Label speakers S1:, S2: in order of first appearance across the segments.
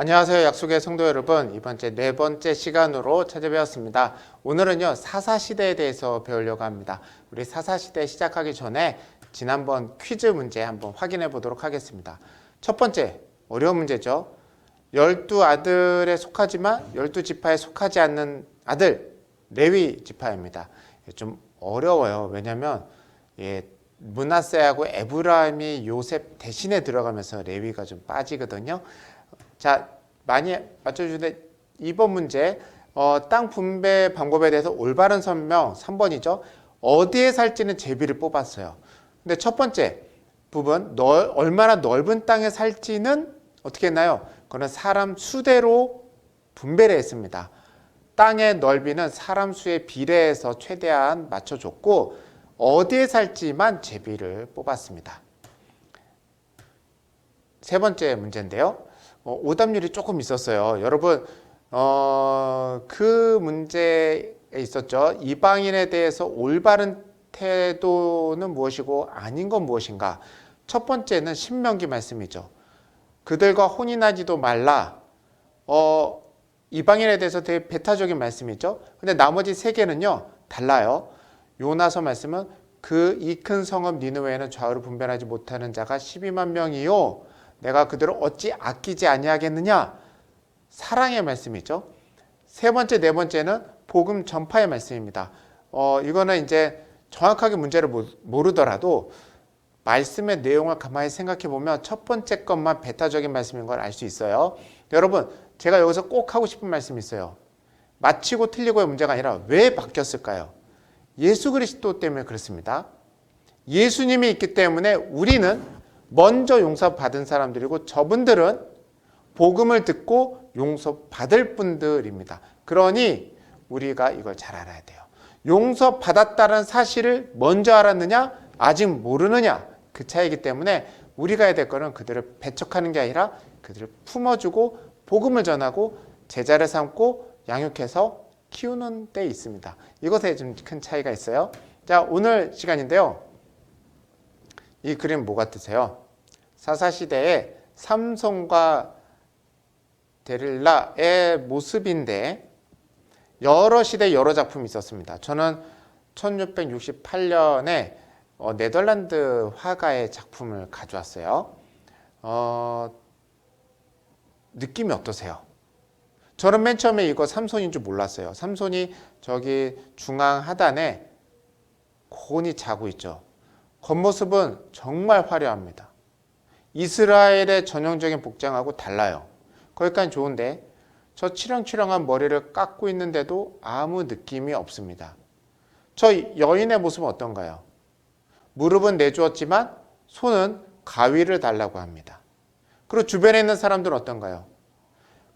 S1: 안녕하세요. 약속의 성도 여러분. 이번째 네 번째 시간으로 찾아뵈었습니다. 오늘은요, 사사시대에 대해서 배우려고 합니다. 우리 사사시대 시작하기 전에 지난번 퀴즈 문제 한번 확인해 보도록 하겠습니다. 첫 번째, 어려운 문제죠. 12아들에 속하지만 12지파에 속하지 않는 아들, 레위 지파입니다. 좀 어려워요. 왜냐하면 므낫세하고 에브라임이 요셉 대신에 들어가면서 레위가 좀 빠지거든요. 자, 많이 맞춰주는데 2번 문제 땅 분배 방법에 대해서 올바른 설명 3번이죠. 어디에 살지는 제비를 뽑았어요. 근데 첫 번째 부분 얼마나 넓은 땅에 살지는 어떻게 했나요? 그거는 사람 수대로 분배를 했습니다. 땅의 넓이는 사람 수에 비례해서 최대한 맞춰줬고 어디에 살지만 제비를 뽑았습니다. 세 번째 문제인데요. 오답률이 조금 있었어요. 여러분, 그 문제에 있었죠. 이방인에 대해서 올바른 태도는 무엇이고 아닌 건 무엇인가? 첫 번째는 신명기 말씀이죠. 그들과 혼인하지도 말라. 이방인에 대해서 되게 배타적인 말씀이죠. 근데 나머지 세 개는요, 달라요. 요나서 말씀은 이 큰 성읍 니느웨에는 좌우로 분별하지 못하는 자가 12만 명이요. 내가 그들을 어찌 아끼지 아니하겠느냐? 사랑의 말씀이죠. 세 번째, 네 번째는 복음 전파의 말씀입니다. 이거는 이제 정확하게 문제를 모르더라도 말씀의 내용을 가만히 생각해 보면 첫 번째 것만 배타적인 말씀인 걸 알 수 있어요. 여러분, 제가 여기서 꼭 하고 싶은 말씀이 있어요. 맞히고 틀리고의 문제가 아니라 왜 바뀌었을까요? 예수 그리스도 때문에 그렇습니다. 예수님이 있기 때문에 우리는 먼저 용서받은 사람들이고 저분들은 복음을 듣고 용서받을 분들입니다. 그러니 우리가 이걸 잘 알아야 돼요. 용서받았다는 사실을 먼저 알았느냐? 아직 모르느냐? 그 차이기 때문에 우리가 해야 될 거는 그들을 배척하는 게 아니라 그들을 품어주고 복음을 전하고 제자를 삼고 양육해서 키우는 데 있습니다. 이것에 좀 큰 차이가 있어요. 자, 오늘 시간인데요. 이 그림 뭐 같으세요? 사사시대의 삼손과 데릴라의 모습인데 여러 시대 여러 작품이 있었습니다. 저는 1668년에 네덜란드 화가의 작품을 가져왔어요. 느낌이 어떠세요? 저는 맨 처음에 이거 삼손인 줄 몰랐어요. 삼손이 저기 중앙 하단에 곤히 자고 있죠. 겉모습은 정말 화려합니다. 이스라엘의 전형적인 복장하고 달라요. 거기까지 좋은데 저 치렁치렁한 머리를 깎고 있는데도 아무 느낌이 없습니다. 저 여인의 모습은 어떤가요? 무릎은 내주었지만 손은 가위를 달라고 합니다. 그리고 주변에 있는 사람들은 어떤가요?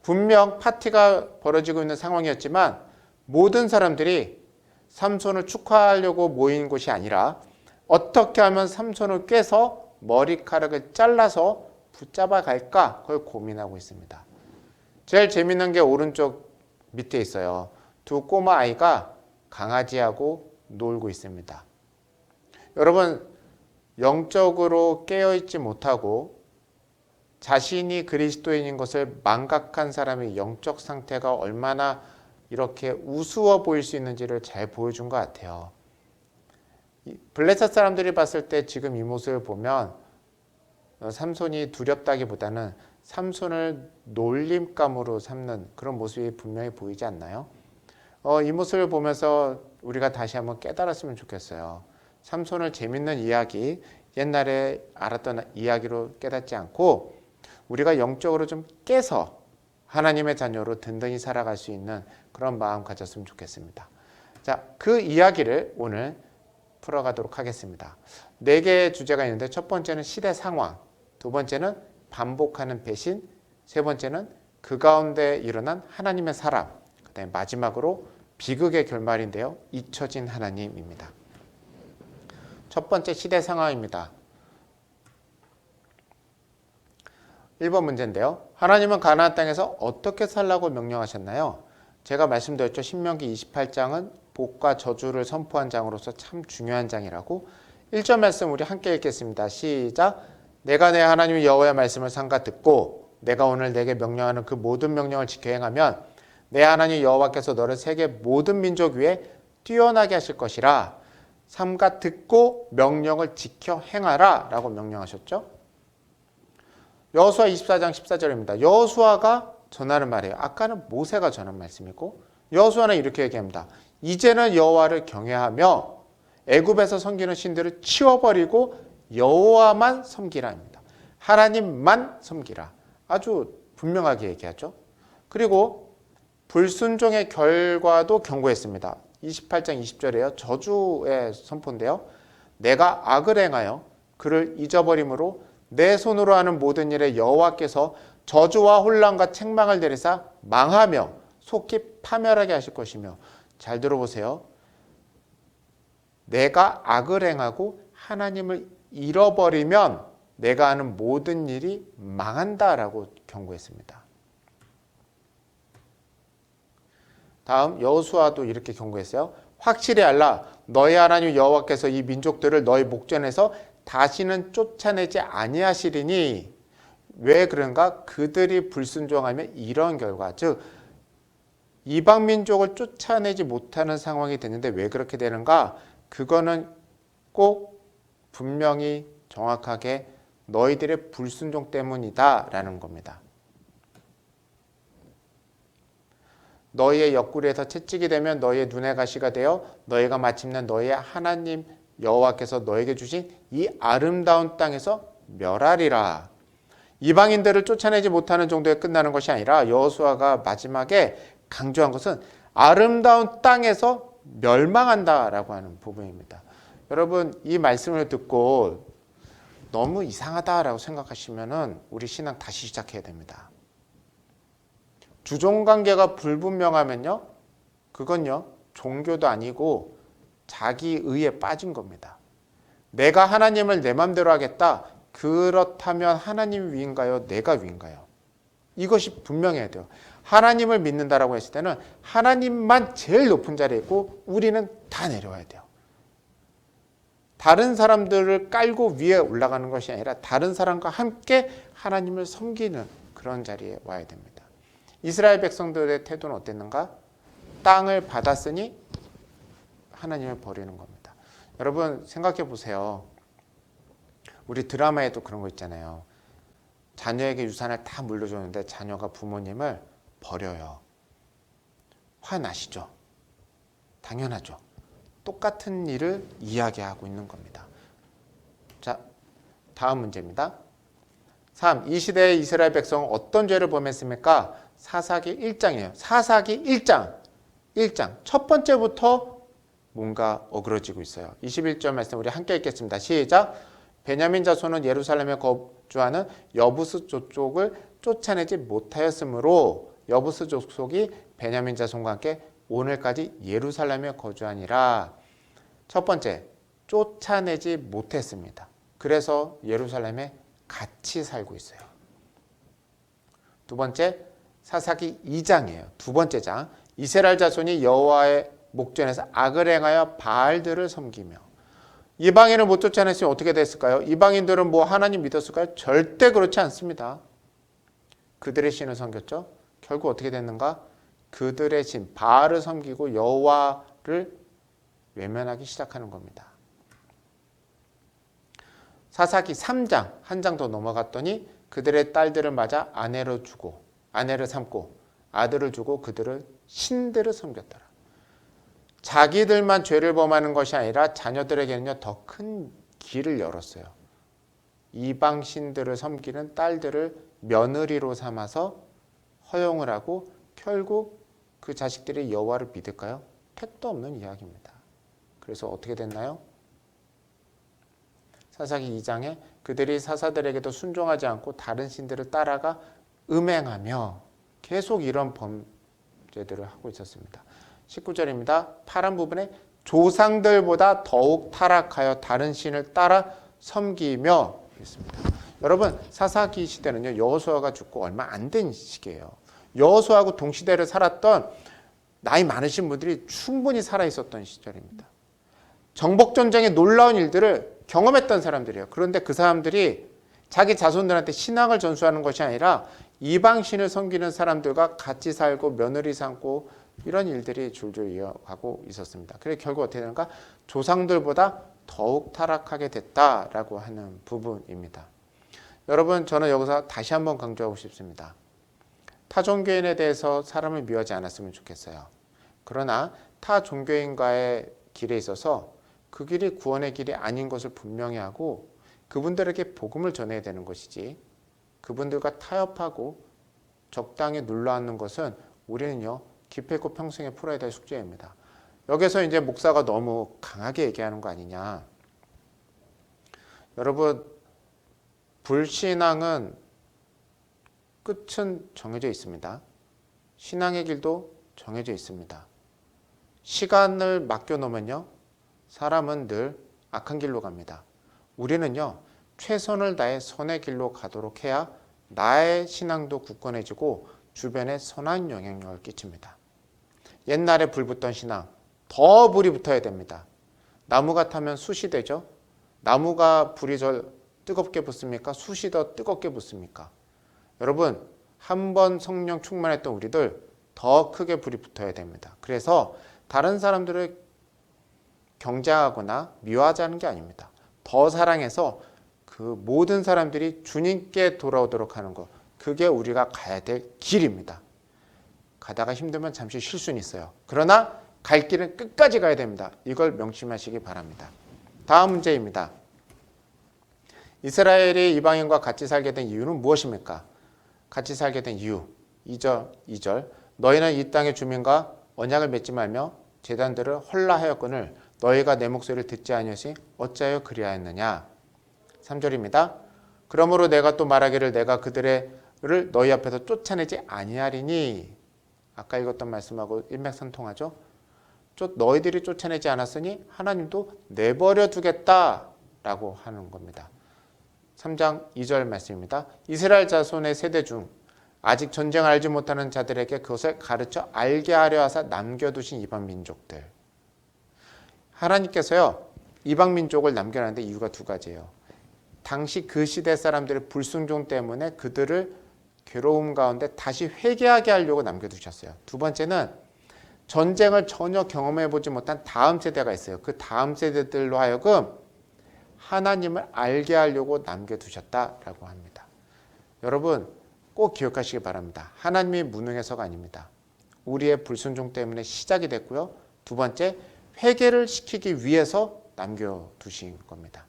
S1: 분명 파티가 벌어지고 있는 상황이었지만 모든 사람들이 삼손을 축하하려고 모인 곳이 아니라 어떻게 하면 삼손을 꿰서 머리카락을 잘라서 붙잡아 갈까? 그걸 고민하고 있습니다. 제일 재밌는 게 오른쪽 밑에 있어요. 두 꼬마 아이가 강아지하고 놀고 있습니다. 여러분, 영적으로 깨어있지 못하고 자신이 그리스도인인 것을 망각한 사람의 영적 상태가 얼마나 이렇게 우스워 보일 수 있는지를 잘 보여준 것 같아요. 블레셋 사람들이 봤을 때 지금 이 모습을 보면 삼손이 두렵다기보다는 삼손을 놀림감으로 삼는 그런 모습이 분명히 보이지 않나요? 이 모습을 보면서 우리가 다시 한번 깨달았으면 좋겠어요. 삼손을 재밌는 이야기, 옛날에 알았던 이야기로 깨닫지 않고 우리가 영적으로 좀 깨서 하나님의 자녀로 든든히 살아갈 수 있는 그런 마음 가졌으면 좋겠습니다. 자, 그 이야기를 오늘 풀어가도록 하겠습니다. 4개의 주제가 있는데 첫 번째는 시대 상황, 두 번째는 반복하는 배신, 세 번째는 그 가운데 일어난 하나님의 사람, 그다음에 마지막으로 비극의 결말인데요. 잊혀진 하나님입니다. 첫 번째 시대 상황입니다. 1번 문제인데요. 하나님은 가나안 땅에서 어떻게 살라고 명령하셨나요? 제가 말씀드렸죠. 신명기 28장은 복과 저주를 선포한 장으로서 참 중요한 장이라고. 1절 말씀 우리 함께 읽겠습니다. 시작. 내가 내 하나님 여호와의 말씀을 삼가 듣고 내가 오늘 내게 명령하는 그 모든 명령을 지켜 행하면 내 하나님 여호와께서 너를 세계 모든 민족 위에 뛰어나게 하실 것이라. 삼가 듣고 명령을 지켜 행하라 라고 명령하셨죠. 여호수아 24장 14절입니다. 여호수아가 전하는 말이에요. 아까는 모세가 전한 말씀이고 여호수아는 이렇게 얘기합니다. 이제는 여호와를 경외하며 애굽에서 섬기는 신들을 치워버리고 여호와만 섬기라 합니다. 하나님만 섬기라. 아주 분명하게 얘기하죠. 그리고 불순종의 결과도 경고했습니다. 28장 20절에요. 저주의 선포인데요. 내가 악을 행하여 그를 잊어버림으로 내 손으로 하는 모든 일에 여호와께서 저주와 혼란과 책망을 내리사 망하며 속히 파멸하게 하실 것이며. 잘 들어보세요. 내가 악을 행하고 하나님을 잃어버리면 내가 하는 모든 일이 망한다라고 경고했습니다. 다음 여호수아도 이렇게 경고했어요. 확실히 알라. 너희 하나님 여호와께서 이 민족들을 너희 목전에서 다시는 쫓아내지 아니하시리니. 왜 그런가? 그들이 불순종하며 이런 결과, 즉 이방 민족을 쫓아내지 못하는 상황이 됐는데 왜 그렇게 되는가? 그거는 꼭 분명히 정확하게 너희들의 불순종 때문이다 라는 겁니다. 너희의 옆구리에서 채찍이 되면 너희의 눈의 가시가 되어 너희가 마침내 너희의 하나님 여호와께서 너에게 주신 이 아름다운 땅에서 멸하리라. 이방인들을 쫓아내지 못하는 정도에 끝나는 것이 아니라 여호수아가 마지막에 강조한 것은 아름다운 땅에서 멸망한다라고 하는 부분입니다. 여러분 이 말씀을 듣고 너무 이상하다라고 생각하시면은 우리 신앙 다시 시작해야 됩니다. 주종관계가 불분명하면요, 그건요 종교도 아니고 자기 의에 빠진 겁니다. 내가 하나님을 내 맘대로 하겠다. 그렇다면 하나님 위인가요? 내가 위인가요? 이것이 분명해야 돼요. 하나님을 믿는다라고 했을 때는 하나님만 제일 높은 자리에 있고 우리는 다 내려와야 돼요. 다른 사람들을 깔고 위에 올라가는 것이 아니라 다른 사람과 함께 하나님을 섬기는 그런 자리에 와야 됩니다. 이스라엘 백성들의 태도는 어땠는가? 땅을 받았으니 하나님을 버리는 겁니다. 여러분 생각해 보세요. 우리 드라마에도 그런 거 있잖아요. 자녀에게 유산을 다 물려줬는데 자녀가 부모님을 버려요. 화나시죠? 당연하죠. 똑같은 일을 이야기하고 있는 겁니다. 자, 다음 문제입니다. 3. 이 시대의 이스라엘 백성은 어떤 죄를 범했습니까? 사사기 1장이에요. 사사기 1장. 첫 번째부터 뭔가 어그러지고 있어요. 21절 말씀 우리 함께 읽겠습니다. 시작. 베냐민 자손은 예루살렘에 거주하는 여부스 족속을 쫓아내지 못하였으므로 여부스 족속이 베냐민 자손과 함께 오늘까지 예루살렘에 거주하니라. 첫 번째, 쫓아내지 못했습니다. 그래서 예루살렘에 같이 살고 있어요. 두 번째, 사사기 2장이에요. 두 번째 장. 이스라엘 자손이 여호와의 목전에서 악을 행하여 바알들을 섬기며. 이방인을 못 쫓아냈으면 어떻게 됐을까요? 이방인들은 뭐 하나님 믿었을까요? 절대 그렇지 않습니다. 그들의 신을 섬겼죠. 결국 어떻게 됐는가? 그들의 신 바알을 섬기고 여호와를 외면하기 시작하는 겁니다. 사사기 3장, 한 장 더 넘어갔더니 그들의 딸들을 맞아 아내를 삼고 아들을 주고 그들을 신들을 섬겼더라. 자기들만 죄를 범하는 것이 아니라 자녀들에게는요 더 큰 길을 열었어요. 이방 신들을 섬기는 딸들을 며느리로 삼아서 허용을 하고 결국 그 자식들이 여호와를 믿을까요? 택도 없는 이야기입니다. 그래서 어떻게 됐나요? 사사기 2장에 그들이 사사들에게도 순종하지 않고 다른 신들을 따라가 음행하며 계속 이런 범죄들을 하고 있었습니다. 19절입니다. 파란 부분에 조상들보다 더욱 타락하여 다른 신을 따라 섬기며 있습니다. 여러분 사사기 시대는요 여호수아가 죽고 얼마 안 된 시기예요. 여호수아하고 동시대를 살았던 나이 많으신 분들이 충분히 살아 있었던 시절입니다. 정복전쟁의 놀라운 일들을 경험했던 사람들이에요. 그런데 그 사람들이 자기 자손들한테 신앙을 전수하는 것이 아니라 이방신을 섬기는 사람들과 같이 살고 며느리 삼고 이런 일들이 줄줄 이어가고 있었습니다. 그래서 결국 어떻게 되는가? 조상들보다 더욱 타락하게 됐다라고 하는 부분입니다. 여러분, 저는 여기서 다시 한번 강조하고 싶습니다. 타 종교인에 대해서 사람을 미워하지 않았으면 좋겠어요. 그러나 타 종교인과의 길에 있어서 그 길이 구원의 길이 아닌 것을 분명히 하고 그분들에게 복음을 전해야 되는 것이지, 그분들과 타협하고 적당히 눌러앉는 것은 우리는요 기필코 평생에 풀어야 될 숙제입니다. 여기서 이제 목사가 너무 강하게 얘기하는 거 아니냐. 여러분, 불신앙은 끝은 정해져 있습니다. 신앙의 길도 정해져 있습니다. 시간을 맡겨놓으면요 사람은 늘 악한 길로 갑니다. 우리는요 최선을 다해 선의 길로 가도록 해야 나의 신앙도 굳건해지고 주변에 선한 영향력을 끼칩니다. 옛날에 불 붙던 신앙, 더 불이 붙어야 됩니다. 나무가 타면 숯이 되죠. 나무가 불이 더 뜨겁게 붙습니까? 숯이 더 뜨겁게 붙습니까? 여러분, 한 번 성령 충만했던 우리들 더 크게 불이 붙어야 됩니다. 그래서 다른 사람들을 경쟁하거나 미워하자는 게 아닙니다. 더 사랑해서 그 모든 사람들이 주님께 돌아오도록 하는 것, 그게 우리가 가야 될 길입니다. 가다가 힘들면 잠시 쉴 수는 있어요. 그러나 갈 길은 끝까지 가야 됩니다. 이걸 명심하시기 바랍니다. 다음 문제입니다. 이스라엘이 이방인과 같이 살게 된 이유는 무엇입니까? 같이 살게 된 이유 2절 너희는 이 땅의 주민과 언약을 맺지 말며 제단들을 헐라하였거늘 너희가 내 목소리를 듣지 아니하시 어찌하여 그리하였느냐. 3절입니다. 그러므로 내가 또 말하기를 내가 그들을 너희 앞에서 쫓아내지 아니하리니. 아까 읽었던 말씀하고 일맥상통하죠. 너희들이 쫓아내지 않았으니 하나님도 내버려 두겠다라고 하는 겁니다. 3장 2절 말씀입니다. 이스라엘 자손의 세대 중 아직 전쟁을 알지 못하는 자들에게 그것을 가르쳐 알게 하려 하사 남겨두신 이방 민족들. 하나님께서요 이방 민족을 남겨놨는데 이유가 두 가지예요. 당시 그 시대 사람들의 불순종 때문에 그들을 괴로움 가운데 다시 회개하게 하려고 남겨두셨어요. 두 번째는 전쟁을 전혀 경험해보지 못한 다음 세대가 있어요. 그 다음 세대들로 하여금 하나님을 알게 하려고 남겨두셨다라고 합니다. 여러분 꼭 기억하시기 바랍니다. 하나님이 무능해서가 아닙니다. 우리의 불순종 때문에 시작이 됐고요. 두 번째, 회개를 시키기 위해서 남겨두신 겁니다.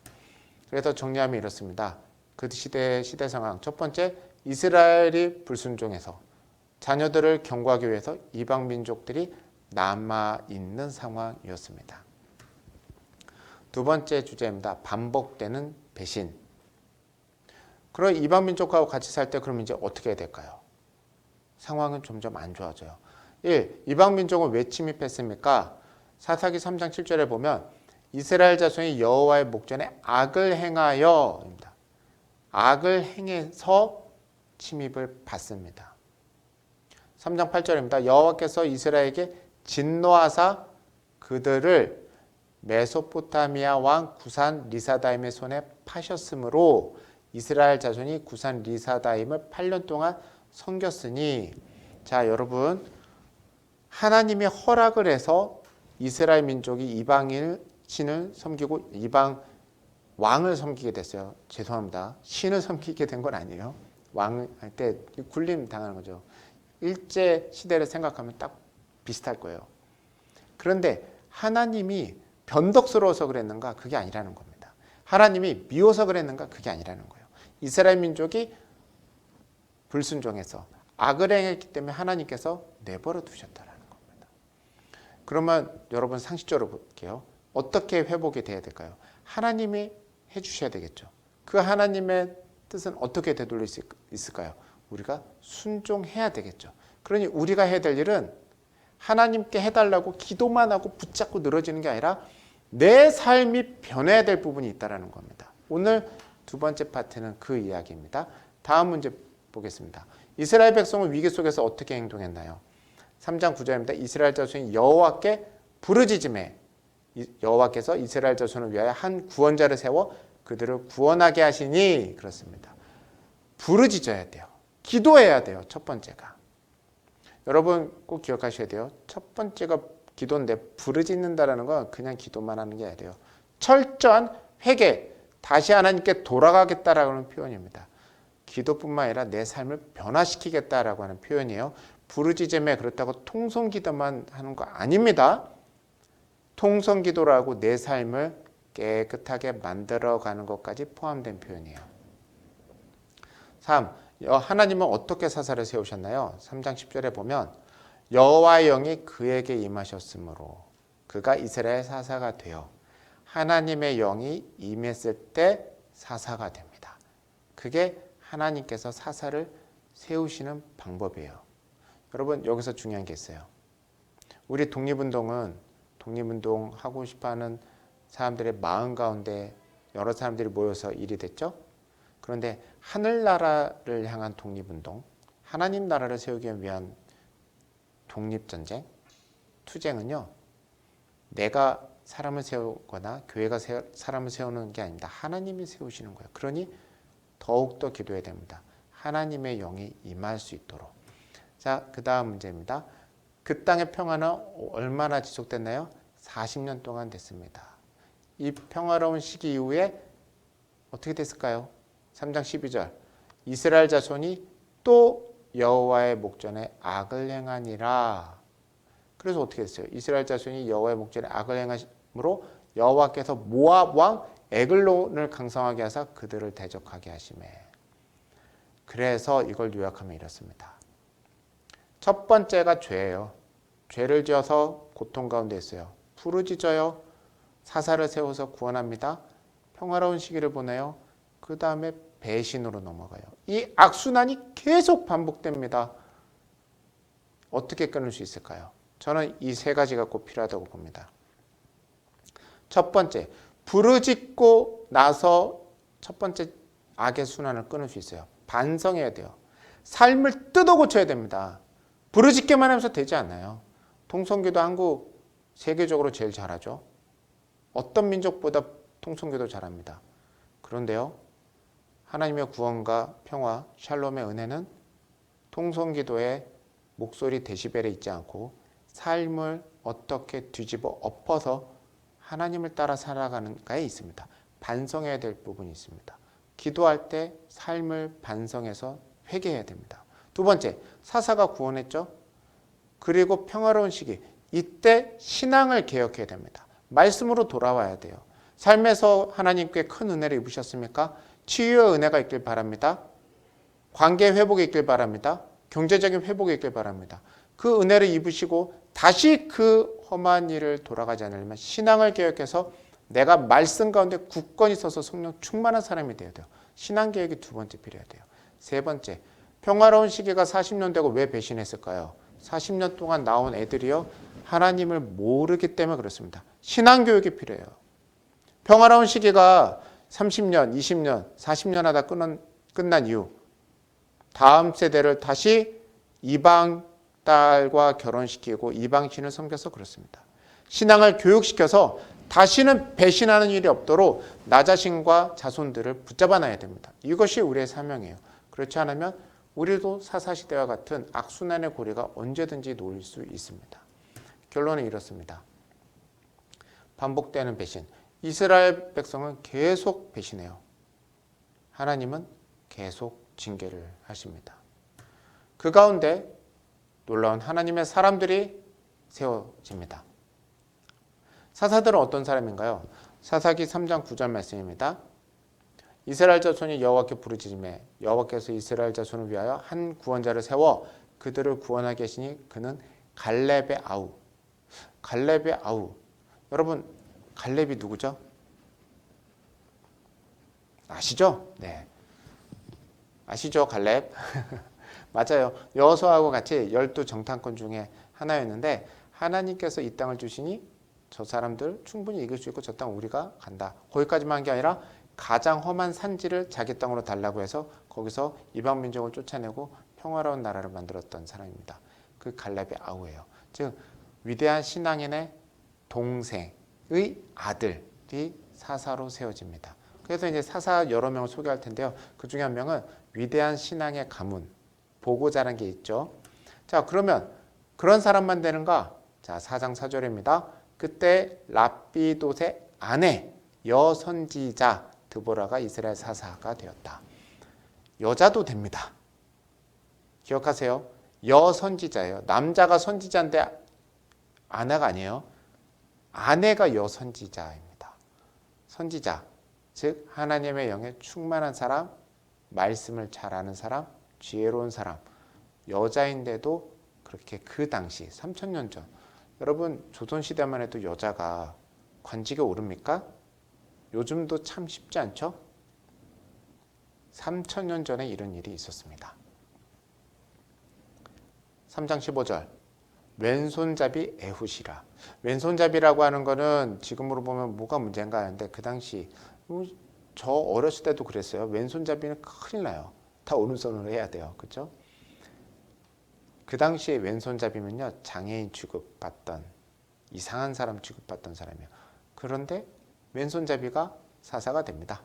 S1: 그래서 정리하면 이렇습니다. 그 시대 상황. 첫 번째, 이스라엘이 불순종해서 자녀들을 경고하기 위해서 이방 민족들이 남아있는 상황이었습니다. 두 번째 주제입니다. 반복되는 배신. 그럼 이방 민족하고 같이 살 때 그럼 이제 어떻게 해야 될까요? 상황은 점점 안 좋아져요. 1. 이방 민족은 왜 침입했습니까? 사사기 3장 7절에 보면 이스라엘 자손이 여호와의 목전에 악을 행하여입니다. 악을 행해서 침입을 받습니다. 3장 8절입니다. 여호와께서 이스라엘에게 진노하사 그들을 메소포타미아 왕 구산 리사다임의 손에 파셨으므로 이스라엘 자손이 구산 리사다임을 8년 동안 섬겼으니. 자, 여러분, 하나님이 허락을 해서 이스라엘 민족이 이방인 신을 섬기고 이방 왕을 섬기게 됐어요. 죄송합니다. 신을 섬기게 된 건 아니에요. 왕 할 때 굴림 당하는 거죠. 일제 시대를 생각하면 딱 비슷할 거예요. 그런데 하나님이 변덕스러워서 그랬는가? 그게 아니라는 겁니다. 하나님이 미워서 그랬는가? 그게 아니라는 거예요. 이스라엘 민족이 불순종해서 악을 행했기 때문에 하나님께서 내버려 두셨다라는 겁니다. 그러면 여러분 상식적으로 볼게요. 어떻게 회복이 돼야 될까요? 하나님이 해주셔야 되겠죠. 그 하나님의 뜻은 어떻게 되돌릴 수 있을까요? 우리가 순종해야 되겠죠. 그러니 우리가 해야 될 일은 하나님께 해달라고 기도만 하고 붙잡고 늘어지는 게 아니라 내 삶이 변해야 될 부분이 있다는 겁니다. 오늘 두 번째 파트는 그 이야기입니다. 다음 문제 보겠습니다. 이스라엘 백성은 위기 속에서 어떻게 행동했나요? 3장 9절입니다. 이스라엘 자손이 여호와께 부르짖음에 여호와께서 이스라엘 자손을 위하여 한 구원자를 세워 그들을 구원하게 하시니. 그렇습니다. 부르짖어야 돼요. 기도해야 돼요. 첫 번째가. 여러분 꼭 기억하셔야 돼요. 첫 번째가 기도인데 부르짖는다라는 건 그냥 기도만 하는 게 아니에요. 철저한 회개, 다시 하나님께 돌아가겠다라는 표현입니다. 기도뿐만 아니라 내 삶을 변화시키겠다라고 하는 표현이에요. 부르짖음에 그렇다고 통성기도만 하는 거 아닙니다. 통성기도라고 내 삶을 깨끗하게 만들어가는 것까지 포함된 표현이에요. 3. 하나님은 어떻게 사사를 세우셨나요? 3장 10절에 보면 여호와의 영이 그에게 임하셨으므로 그가 이스라엘 사사가 되어 하나님의 영이 임했을 때 사사가 됩니다. 그게 하나님께서 사사를 세우시는 방법이에요. 여러분 여기서 중요한 게 있어요. 우리 독립운동 하고 싶어하는 사람들의 마음 가운데 여러 사람들이 모여서 일이 됐죠. 그런데 하늘나라를 향한 독립운동, 하나님 나라를 세우기 위한 독립전쟁, 투쟁은요. 내가 사람을 세우거나 교회가 사람을 세우는 게 아닙니다. 하나님이 세우시는 거예요. 그러니 더욱더 기도해야 됩니다. 하나님의 영이 임할 수 있도록. 자, 그 다음 문제입니다. 그 땅의 평화는 얼마나 지속됐나요? 40년 동안 됐습니다. 이 평화로운 시기 이후에 어떻게 됐을까요? 3장 12절 이스라엘 자손이 또 여호와의 목전에 악을 행하니라. 그래서 어떻게 됐어요? 이스라엘 자손이 여호와의 목전에 악을 행하므로 여호와께서 모압 왕 에글론을 강성하게 하사 그들을 대적하게 하시매. 그래서 이걸 요약하면 이렇습니다. 첫 번째가 죄예요. 죄를 지어서 고통 가운데 있어요. 부르짖어요. 사사를 세워서 구원합니다. 평화로운 시기를 보내요. 그 다음에 배신으로 넘어가요. 이 악순환이 계속 반복됩니다. 어떻게 끊을 수 있을까요? 저는 이 세 가지가 꼭 필요하다고 봅니다. 첫 번째, 부르짖고 나서 첫 번째 악의 순환을 끊을 수 있어요. 반성해야 돼요. 삶을 뜯어 고쳐야 됩니다. 부르짖기만 하면서 되지 않아요. 통성기도 한국 세계적으로 제일 잘하죠. 어떤 민족보다 통성기도 잘합니다. 그런데요. 하나님의 구원과 평화, 샬롬의 은혜는 통성기도의 목소리 데시벨에 있지 않고 삶을 어떻게 뒤집어 엎어서 하나님을 따라 살아가는가에 있습니다. 반성해야 될 부분이 있습니다. 기도할 때 삶을 반성해서 회개해야 됩니다. 두 번째, 사사가 구원했죠. 그리고 평화로운 시기, 이때 신앙을 개혁해야 됩니다. 말씀으로 돌아와야 돼요. 삶에서 하나님께 큰 은혜를 입으셨습니까? 치유의 은혜가 있길 바랍니다. 관계 회복이 있길 바랍니다. 경제적인 회복이 있길 바랍니다. 그 은혜를 입으시고 다시 그 험한 일을 돌아가지 않으려면 신앙을 개혁해서 내가 말씀 가운데 굳건히 서서 성령 충만한 사람이 되어야 돼요. 신앙 개혁이 두 번째 필요해야 돼요. 세 번째, 평화로운 시기가 40년 되고 왜 배신했을까요? 40년 동안 나온 애들이요. 하나님을 모르기 때문에 그렇습니다. 신앙 교육이 필요해요. 평화로운 시기가 30년, 20년, 40년 하다 끝난 이후 다음 세대를 다시 이방 딸과 결혼시키고 이방신을 섬겨서 그렇습니다. 신앙을 교육시켜서 다시는 배신하는 일이 없도록 나 자신과 자손들을 붙잡아놔야 됩니다. 이것이 우리의 사명이에요. 그렇지 않으면 우리도 사사시대와 같은 악순환의 고리가 언제든지 놓일 수 있습니다. 결론은 이렇습니다. 반복되는 배신. 이스라엘 백성은 계속 배신해요. 하나님은 계속 징계를 하십니다. 그 가운데 놀라운 하나님의 사람들이 세워집니다. 사사들은 어떤 사람인가요? 사사기 3장 9절 말씀입니다. 이스라엘 자손이 여호와께 부르짖으매 여호와께서 이스라엘 자손을 위하여 한 구원자를 세워 그들을 구원하게 하시니 그는 갈렙의 아우. 갈렙의 아우. 여러분 갈렙이 누구죠? 아시죠? 네. 아시죠? 갈렙? 맞아요. 여호수아하고 같이 12정탐권 중에 하나였는데 하나님께서 이 땅을 주시니 저 사람들 충분히 이길 수 있고 저 땅 우리가 간다. 거기까지만 한 게 아니라 가장 험한 산지를 자기 땅으로 달라고 해서 거기서 이방 민족을 쫓아내고 평화로운 나라를 만들었던 사람입니다. 그 갈렙의 아우예요. 즉 위대한 신앙인의 동생의 아들이 사사로 세워집니다. 그래서 이제 사사 여러 명을 소개할 텐데요. 그 중에 한 명은 위대한 신앙의 가문, 보고 자란 게 있죠. 자, 그러면 그런 사람만 되는가? 자, 4장 4절입니다. 그때 랍비돗의 아내 여선지자 드보라가 이스라엘 사사가 되었다. 여자도 됩니다. 기억하세요. 여선지자예요. 남자가 선지자인데 아내가 아니에요. 아내가 여선지자입니다. 선지자, 즉 하나님의 영에 충만한 사람, 말씀을 잘 아는 사람, 지혜로운 사람, 여자인데도 그렇게 그 당시 3000년 전, 여러분 조선시대만 해도 여자가 관직에 오릅니까? 요즘도 참 쉽지 않죠? 3000년 전에 이런 일이 있었습니다. 3장 15절 왼손잡이 에훗이라. 왼손잡이라고 하는 거는 지금으로 보면 뭐가 문제인가 하는데 그 당시 저 어렸을 때도 그랬어요. 왼손잡이는 큰일 나요. 다 오른손으로 해야 돼요. 그렇죠? 그 당시에 왼손잡이면요 장애인 취급받던 이상한 사람 취급받던 사람이에요. 그런데 왼손잡이가 사사가 됩니다.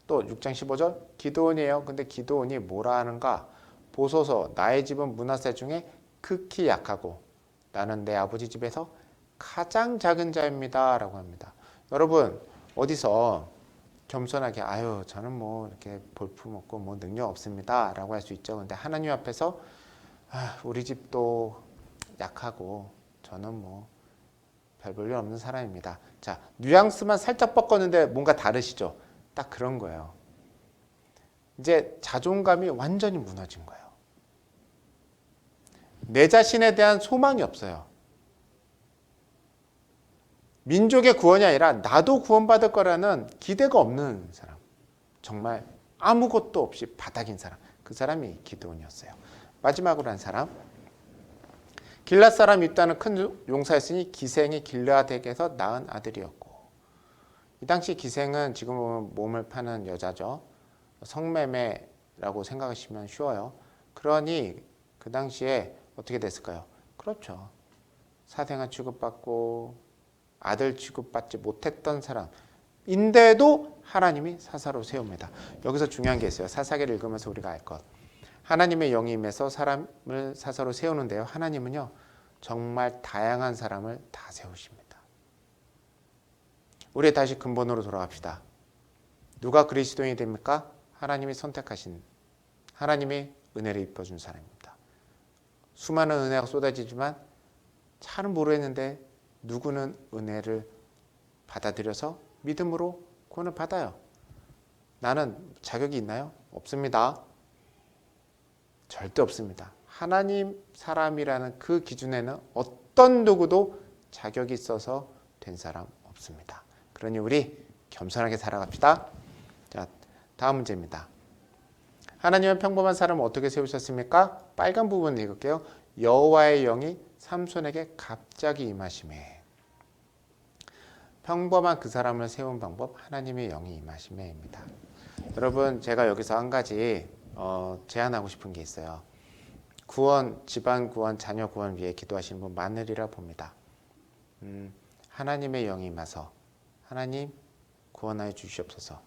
S1: 또 6장 15절 기드온이에요. 근데 기드온이 뭐라 하는가? 보소서 나의 집은 므낫세 중에 극히 약하고 나는 내 아버지 집에서 가장 작은 자입니다 라고 합니다. 여러분 어디서 겸손하게 아유 저는 뭐 이렇게 볼품 없고 뭐 능력 없습니다 라고 할 수 있죠. 근데 하나님 앞에서 우리 집도 약하고 저는 뭐 별 볼 일 없는 사람입니다. 자, 뉘앙스만 살짝 바꿨는데 뭔가 다르시죠? 딱 그런 거예요. 이제 자존감이 완전히 무너진 거예요. 내 자신에 대한 소망이 없어요. 민족의 구원이 아니라 나도 구원받을 거라는 기대가 없는 사람. 정말 아무것도 없이 바닥인 사람. 그 사람이 기드온이었어요. 마지막으로 한 사람. 길앗 사람 입다는 큰 용사였으니 기생이 길르앗에게서 낳은 아들이었고. 이 당시 기생은 지금 보면 몸을 파는 여자죠. 성매매라고 생각하시면 쉬워요. 그러니 그 당시에 어떻게 됐을까요? 그렇죠. 사생아 취급받고 아들 취급받지 못했던 사람인데도 하나님이 사사로 세웁니다. 여기서 중요한 게 있어요. 사사기를 읽으면서 우리가 알 것. 하나님의 영이 임해서 사람을 사사로 세우는데요. 하나님은요. 정말 다양한 사람을 다 세우십니다. 우리 다시 근본으로 돌아갑시다. 누가 그리스도인이 됩니까? 하나님이 선택하신 하나님이 은혜를 입혀준 사람입니다. 수많은 은혜가 쏟아지지만 잘은 모르겠는데 누구는 은혜를 받아들여서 믿음으로 구원을 받아요. 나는 자격이 있나요? 없습니다. 절대 없습니다. 하나님 사람이라는 그 기준에는 어떤 누구도 자격이 있어서 된 사람 없습니다. 그러니 우리 겸손하게 살아갑시다. 자, 다음 문제입니다. 하나님은 평범한 사람을 어떻게 세우셨습니까? 빨간 부분 읽을게요. 여호와의 영이 삼손에게 갑자기 임하심에. 평범한 그 사람을 세운 방법, 하나님의 영이 임하심에입니다. 여러분 제가 여기서 한 가지 제안하고 싶은 게 있어요. 구원, 집안 구원, 자녀 구원 위해 기도하시는 분 많으리라 봅니다. 하나님의 영이 임하서 하나님 구원하여 주시옵소서.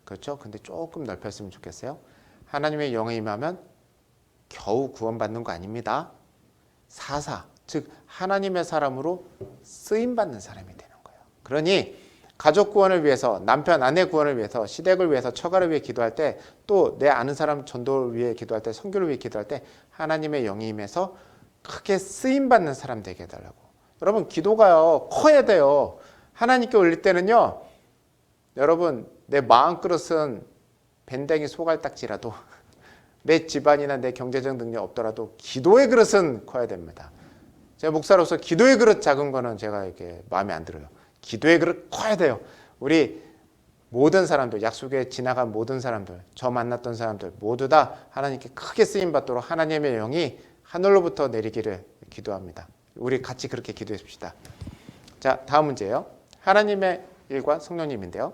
S1: 그렇죠? 근데 조금 넓혔으면 좋겠어요. 하나님의 영이 임하면 겨우 구원받는 거 아닙니다. 사사, 즉 하나님의 사람으로 쓰임받는 사람이 되는 거예요. 그러니 가족 구원을 위해서, 남편, 아내 구원을 위해서, 시댁을 위해서, 처가를 위해 기도할 때, 또 내 아는 사람 전도를 위해 기도할 때, 선교를 위해 기도할 때 하나님의 영이 임해서 크게 쓰임받는 사람 되게 해달라고. 여러분 기도가요 커야 돼요. 하나님께 올릴 때는요, 여러분 내 마음그릇은 밴댕이 소갈딱지라도 내 집안이나 내 경제적 능력 없더라도 기도의 그릇은 커야 됩니다. 제가 목사로서 기도의 그릇 작은 거는 제가 이렇게 마음에 안 들어요. 기도의 그릇 커야 돼요. 우리 모든 사람들, 약속에 지나간 모든 사람들, 저 만났던 사람들 모두 다 하나님께 크게 쓰임받도록 하나님의 영이 하늘로부터 내리기를 기도합니다. 우리 같이 그렇게 기도해 봅시다. 자, 다음 문제예요. 하나님의 일과 성령님인데요.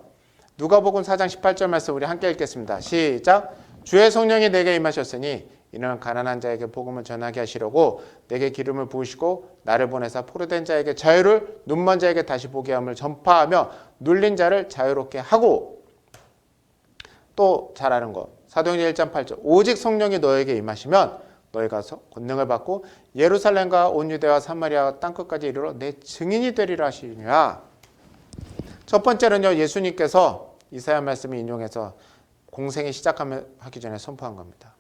S1: 누가복음 4장 18절 말씀 우리 함께 읽겠습니다. 시작. 주의 성령이 내게 임하셨으니 이는 가난한 자에게 복음을 전하게 하시려고 내게 기름을 부으시고 나를 보내사 포로된 자에게 자유를, 눈먼 자에게 다시 보게 함을 전파하며 눌린 자를 자유롭게 하고. 또 잘 아는 거 사도행전 1장 8절 오직 성령이 너에게 임하시면 너희가 권능을 받고 예루살렘과 온 유대와 사마리아 땅끝까지 이르러 내 증인이 되리라 하시니라. 첫 번째는요, 예수님께서 이사야 말씀을 인용해서 공생이 시작하기 전에 선포한 겁니다.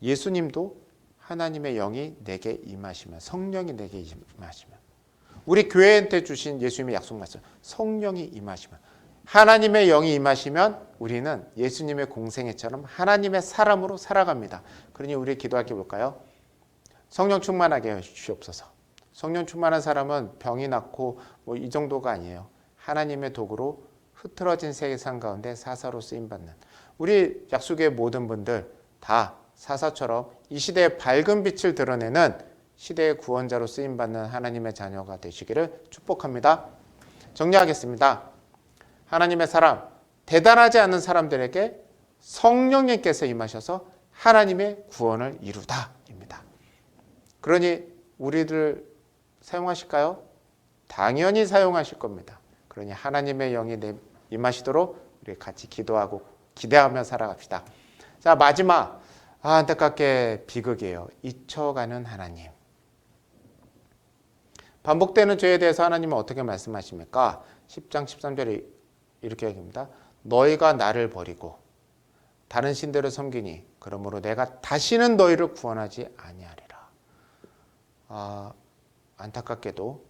S1: 예수님도 하나님의 영이 내게 임하시면, 성령이 내게 임하시면, 우리 교회한테 주신 예수님의 약속 말씀, 성령이 임하시면, 하나님의 영이 임하시면 우리는 예수님의 공생애처럼 하나님의 사람으로 살아갑니다. 그러니 우리 기도할 게 뭘까요? 성령 충만하게 해주시옵소서. 성령 충만한 사람은 병이 낫고 뭐 이 정도가 아니에요. 하나님의 도구로 흐트러진 세상 가운데 사사로 쓰임받는 우리 약속의 모든 분들 다 사사처럼 이 시대의 밝은 빛을 드러내는 시대의 구원자로 쓰임받는 하나님의 자녀가 되시기를 축복합니다. 정리하겠습니다. 하나님의 사람, 대단하지 않은 사람들에게 성령님께서 임하셔서 하나님의 구원을 이루다입니다. 그러니 우리들 사용하실까요? 당연히 사용하실 겁니다. 그러니 하나님의 영이 임하시도록 우리 같이 기도하고 기대하며 살아갑시다. 자, 마지막 안타깝게 비극이에요. 잊혀가는 하나님. 반복되는 죄에 대해서 하나님은 어떻게 말씀하십니까? 10장 13절에 이렇게 얘기합니다. 너희가 나를 버리고 다른 신들을 섬기니 그러므로 내가 다시는 너희를 구원하지 아니하리라. 안타깝게도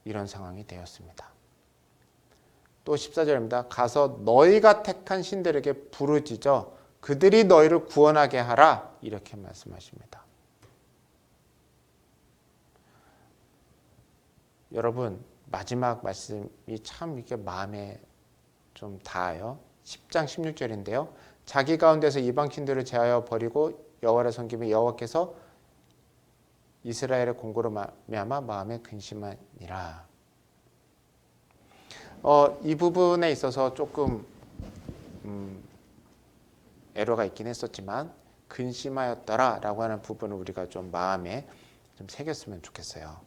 S1: 이런 상황이 되었습니다. 또 14절입니다. 가서 너희가 택한 신들에게 부르짖어 그들이 너희를 구원하게 하라. 이렇게 말씀하십니다. 여러분, 마지막 말씀이 참 이렇게 마음에 좀 닿아요. 10장 16절인데요. 자기 가운데서 이방신들을 제하여 버리고 여호와를 섬기며 여호와께서 이스라엘의 공고로 말미암아 마음에 근심하니라. 이 부분에 있어서 조금 에러가 있긴 했었지만 근심하였더라라고 하는 부분을 우리가 좀 마음에 좀 새겼으면 좋겠어요.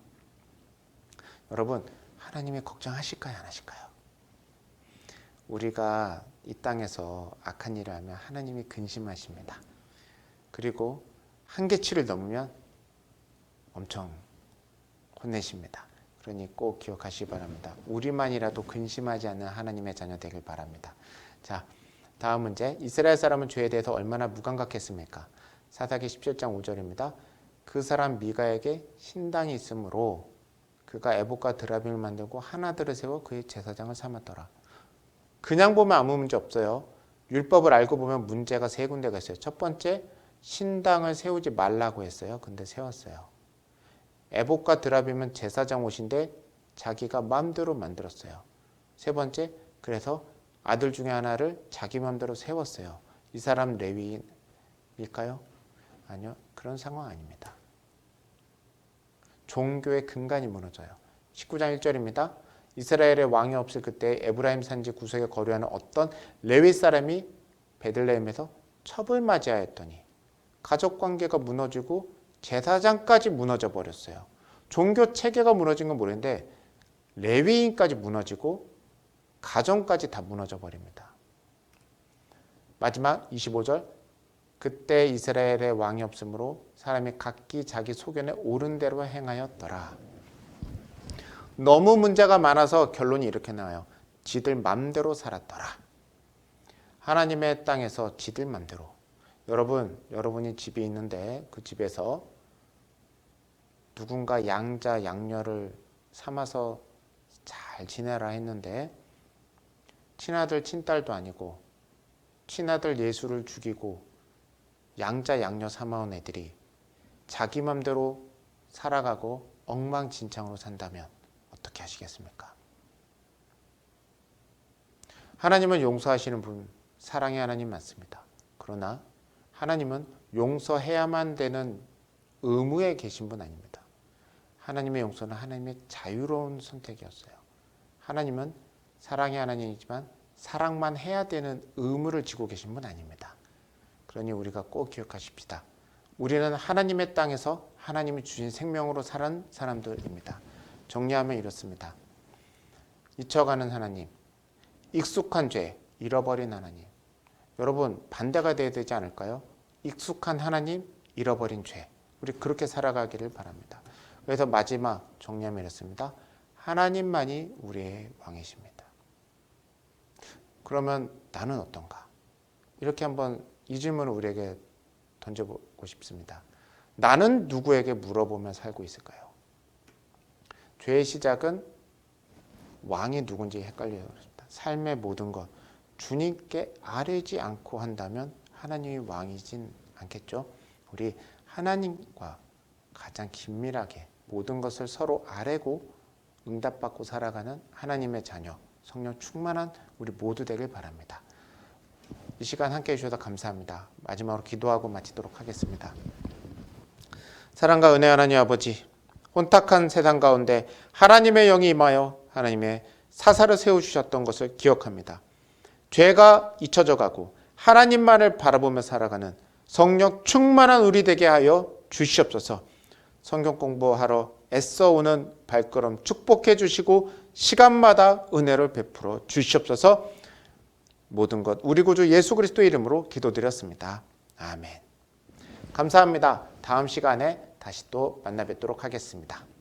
S1: 여러분, 하나님이 걱정하실까요, 안 하실까요? 우리가 이 땅에서 악한 일을 하면 하나님이 근심하십니다. 그리고 한계치를 넘으면 엄청 혼내십니다. 그러니 꼭 기억하시기 바랍니다. 우리만이라도 근심하지 않는 하나님의 자녀 되길 바랍니다. 자, 다음 문제. 이스라엘 사람은 죄에 대해서 얼마나 무감각했습니까? 사사기 17장 5절입니다. 그 사람 미가에게 신당이 있으므로 그가 에봇과 드라빔을 만들고 하나들을 세워 그의 제사장을 삼았더라. 그냥 보면 아무 문제 없어요. 율법을 알고 보면 문제가 세 군데가 있어요. 첫 번째, 신당을 세우지 말라고 했어요. 근데 세웠어요. 에봇과 드라빔은 제사장 옷인데 자기가 마음대로 만들었어요. 세 번째, 그래서 아들 중에 하나를 자기 마음대로 세웠어요. 이 사람 레위인일까요? 아니요. 그런 상황 아닙니다. 종교의 근간이 무너져요. 19장 1절입니다. 이스라엘의 왕이 없을 그때 에브라임 산지 구석에 거류하는 어떤 레위 사람이 베들레헴에서 첩을 맞이하였더니 가족관계가 무너지고 제사장까지 무너져 버렸어요. 종교 체계가 무너진 건 모르는데 레위인까지 무너지고 가정까지 다 무너져 버립니다. 마지막 25절. 그때 이스라엘의 왕이 없으므로 사람이 각기 자기 소견에 옳은 대로 행하였더라. 너무 문제가 많아서 결론이 이렇게 나와요. 지들 맘대로 살았더라. 하나님의 땅에서 지들 맘대로. 여러분이 집이 있는데 그 집에서 누군가 양자 양녀를 삼아서 잘 지내라 했는데 친아들 친딸도 아니고 친아들 예수를 죽이고 양자 양녀 삼아온 애들이 자기 맘대로 살아가고 엉망진창으로 산다면 어떻게 하시겠습니까? 하나님은 용서하시는 분, 사랑의 하나님 맞습니다. 그러나 하나님은 용서해야만 되는 의무에 계신 분 아닙니다. 하나님의 용서는 하나님의 자유로운 선택이었어요. 하나님은 사랑의 하나님이지만 사랑만 해야 되는 의무를 지고 계신 분 아닙니다. 그러니 우리가 꼭 기억하십시다. 우리는 하나님의 땅에서 하나님이 주신 생명으로 사는 사람들입니다. 정리하면 이렇습니다. 잊혀가는 하나님, 익숙한 죄, 잃어버린 하나님, 여러분 반대가 돼야 되지 않을까요? 익숙한 하나님, 잃어버린 죄. 우리 그렇게 살아가기를 바랍니다. 그래서 마지막 정리하면 이렇습니다. 하나님만이 우리의 왕이십니다. 그러면 나는 어떤가? 이렇게 한번 이 질문을 우리에게 던져보고 싶습니다. 나는 누구에게 물어보며 살고 있을까요? 죄의 시작은 왕이 누군지 헷갈려요. 삶의 모든 것 주님께 아뢰지 않고 한다면 하나님이 왕이진 않겠죠. 우리 하나님과 가장 긴밀하게 모든 것을 서로 아뢰고 응답받고 살아가는 하나님의 자녀, 성령 충만한 우리 모두 되길 바랍니다. 이 시간 함께해 주셔서 감사합니다. 마지막으로 기도하고 마치도록 하겠습니다. 사랑과 은혜 하나님 아버지, 혼탁한 세상 가운데 하나님의 영이 임하여 하나님의 사사를 세워주셨던 것을 기억합니다. 죄가 잊혀져 가고 하나님만을 바라보며 살아가는 성령 충만한 우리 되게 하여 주시옵소서. 성경 공부하러 애써오는 발걸음 축복해 주시고 시간마다 은혜를 베풀어 주시옵소서. 모든 것 우리 구주 예수 그리스도의 이름으로 기도드렸습니다. 아멘. 감사합니다. 다음 시간에 다시 또 만나 뵙도록 하겠습니다.